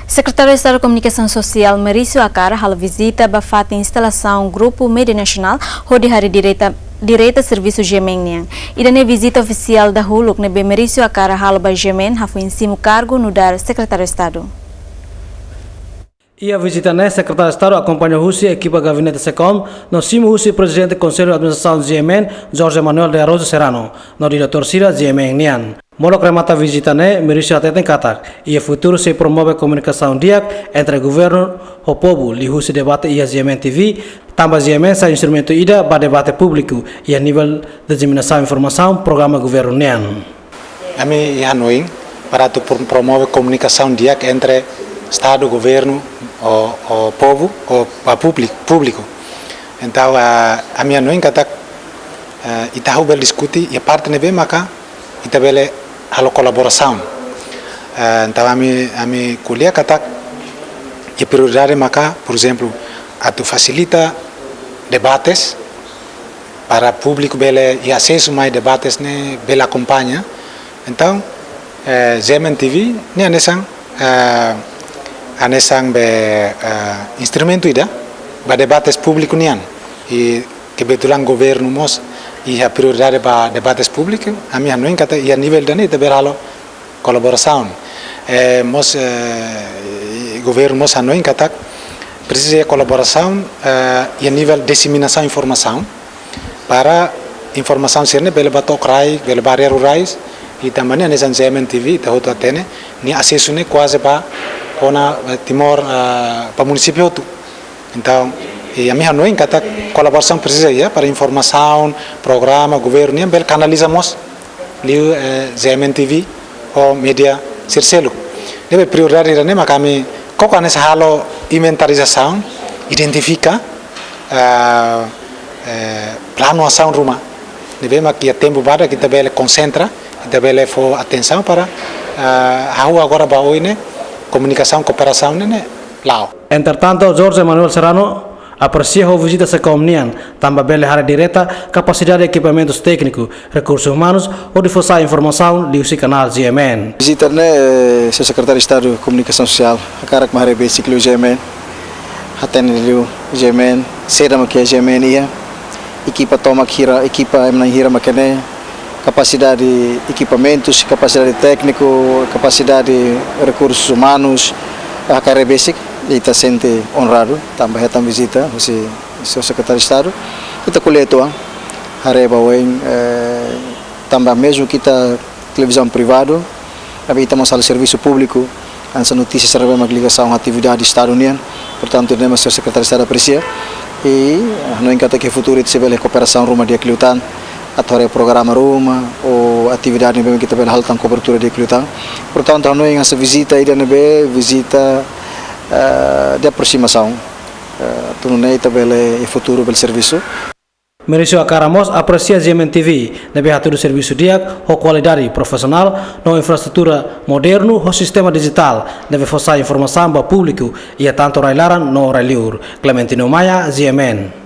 Secretário de Estado de Comunicação Social, Mauricio Acara, hala visita bafata instalação Grupo Mídia Nacional, onde hari direita serviço Gemeng. E na visita oficial da Huluk, nebe Mauricio Acara, hala ba Gemeng, hafu em cima cargo no dar Secretário de Estado. E a visita na Secretário de Estado acompanha a equipa Gabinete SECOM, no cimo Presidente do Conselho de Administração de Gemeng, Jorge Manuel de Arroz Serrano, no diretor Sira Gemeng Nian. Molo remata a visita ne, Mauricio até tem Qatar, e a futuro se promove a comunicação diária entre o governo e o povo, li husi debate e a Gemeng TV, também Gemeng sai instrumento ida para debate público e a nível de disseminação de informação, programa governo Nian. Kami Hanoi para promover comunicação diária entre Estado, governo, o povo, o público. Então, a minha noite kata itahu bel diskuti e parte nebe maka itabele halo colaboração. Então, a mi kuliah kata e prioridade maka, por exemplo, atu facilita debates para público bele e acesso mais debates ne bela acompanha. Então, Gemeng TV ne anesang be instrumento ida ba debates público nian e kebetulan governo mos e a prioridade para debates público a minha não encata e a nível dani de beralo colaboração mos governo mos não encata precisa de colaboração e a nível disseminação informação para informação ser ne bele batok rai bele barrier rurais e também anesang Gemeng TV tahu tu atene ni acesso ne quase para Kona Timor para o município tu. Então, a minha não encata colaboração precisa ya para informação, programa, governo, yang bel canalizamos liu Gemeng TV ou mídia Circelo. Deve prioridade ne makami kok anes halo inventarização, identifica plano ação rumah. Deve makia tempo pada kita bel concentra, kita bel fo atenção para agora baoi ne comunicação, cooperação, né? Lá. Entretanto, Jorge Manuel Serrano aprecia a visita SECOM Nian, também bela área direta, capacidade de equipamentos técnicos, recursos humanos, ou de forçar informação de o canal Gemeng. Visita né, seu secretário de Estado de Comunicação Social, a cara que me arrebe ciclo Gemeng, atende Gemeng, seda maquia Gemeng ia, equipa toma kira, equipa hira maquene. Capacidade de equipamentos, capacidade técnico, capacidade de recursos humanos, a cara basic, e está sente honrado, também é visita, o seu secretário de Estado, e está colheito, hareba oin, também mesmo que está televisão privada, habitamos ao serviço público, essa notícia serve uma ligação à atividade do Estado União, portanto, o seu secretário de Estado aprecia, e não encanta que o futuro de se vê a cooperação rumo de Acliutan, atau programa rumah ou atividade que kita bela haltan cobertura de Acliutan. Portanto, nós em essa visita ida nebe visita de aproximação. Tunai tabele e futuro bel serviço. Mauricio Acara mos aprecia Gemeng TV, nebe haturu serviço dia, ho qualidade profissional, no infraestrutura moderno, ho sistema digital, nebe forçar informação para público e tanto railaran no railiur. Clementino Maia, Gemeng.